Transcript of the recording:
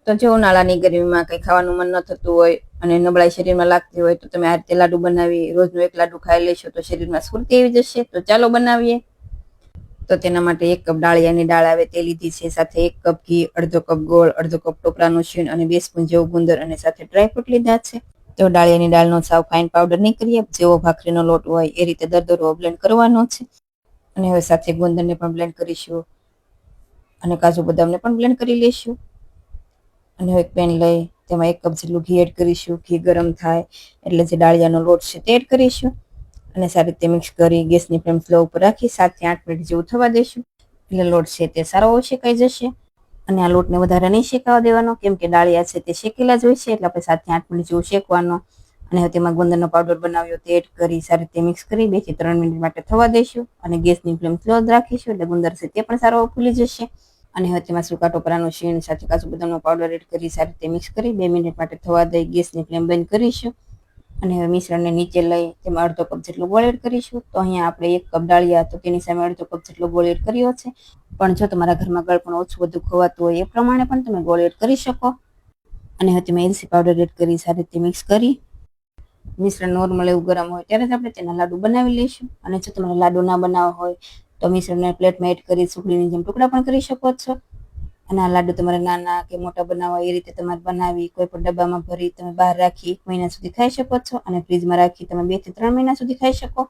તો જો ઉનાળાની ગરમીમાં કંઈ ખાવાનું મન ન થતું હોય અને નબળાઈ શરીરમાં લાગતી હોય તો તમે આ રીતે લાડુ બનાવી રોજનું એક લાડુ ખાઈ લેશો તો શરીરમાં સ્ફૂર્તિ આવી જશે. તો ચાલો બનાવીએ. તો તેના માટે 1 કપ ડાળિયાની દાળ આવે તે લીધી છે, સાથે 1 કપ ઘી, અડધો કપ ગોળ, અડધો કપ ટોપરાનું છીણ અને 2 સ્પૂન જેવું ગુંદર અને સાથે ડ્રાયફ્રૂટ લીધા છે. તો ડાળિયાની દાળનો સાવ ફાઇન પાવડર નહીં કરીએ, જેવો ભાખરીનો લોટ હોય એ રીતે દરદરો બ્લેન્ડ કરવાનો છે. અને હવે સાથે ગુંદરને પણ બ્લેન્ડ કરીશું અને કાજુ બદામને પણ બ્લેન્ડ કરી લઈશું. અને હવે એક પેન લઈ તેમાં 1 કપ જેટલું ઘી એડ કરીશું. ઘી ગરમ થાય એટલે જે ડાળિયાનો લોટ છે તે એડ કરીશું અને સારી રીતે મિક્સ કરી ગેસની ફ્લેમ સ્લો ઉપર રાખી 7 થી 8 મિનિટ જેવું થવા દઈશું. એટલે લોટ છે તે સારો શેકાઈ જશે. અને આ લોટને વધારે નહીં શેકાવા દેવાનો, કેમ કે ડાળિયા છે તે શેકેલા જ હોય છે, એટલે આપણે 7 થી 8 મિનિટ જેવું શેકવાનો. અને હવે તેમાં ગુંદરનો પાવડર બનાવ્યો તે એડ કરી સારી રીતે મિક્સ કરી 2 થી 3 મિનિટ માટે થવા દઈશું અને ગેસની ફ્લેમ સ્લો જ રાખીશું, એટલે ગુંદર છે તે પણ સારો ફૂલી જશે. અને હવે તેમાં સૂકા ટોપરાનું છીણ સાથે કાજુ બદામનો પાવડર એડ કરી સારી રીતે મિક્સ કરી 2 મિનિટ માટે થવા દઈ ગેસની ફ્લેમ બંધ કરીશું. અને હવે મિશ્રણને નીચે લઈ તેમાં અડધો કપ જેટલો ગોળ એડ કરીશું. તો અહીંયા આપણે 1 કપ ડાળિયા તો તેની સામે અડધો કપ જેટલો ગોળ એડ કર્યો છે, પણ જો તમારા ઘરમાં ગળ પણ ઓછું વધુ ખવાતું હોય એ પ્રમાણે પણ તમે ગોળ એડ કરી શકો. અને હવે તેમાં એલચી પાવડર એડ કરી સારી રીતે મિક્સ કરી મિશ્રણ નોર્મલ એવું ગરમ હોય ત્યારે જ આપણે તેના લાડુ બનાવી લઈશું. અને જો તમારે લાડુ ના બનાવવા હોય તો મિશ્રણને પ્લેટમાં એડ કરી સુખડીની જેમ ટુકડા પણ કરી શકો છો. અને આ લાડુ તમારે નાના કે મોટા બનાવવા એ રીતે તમારે બનાવી કોઈ પણ ડબ્બામાં ભરી તમે બહાર રાખી 1 મહિના સુધી ખાઈ શકો છો અને ફ્રીજમાં રાખી તમે 2 થી 3 મહિના સુધી ખાઈ શકો.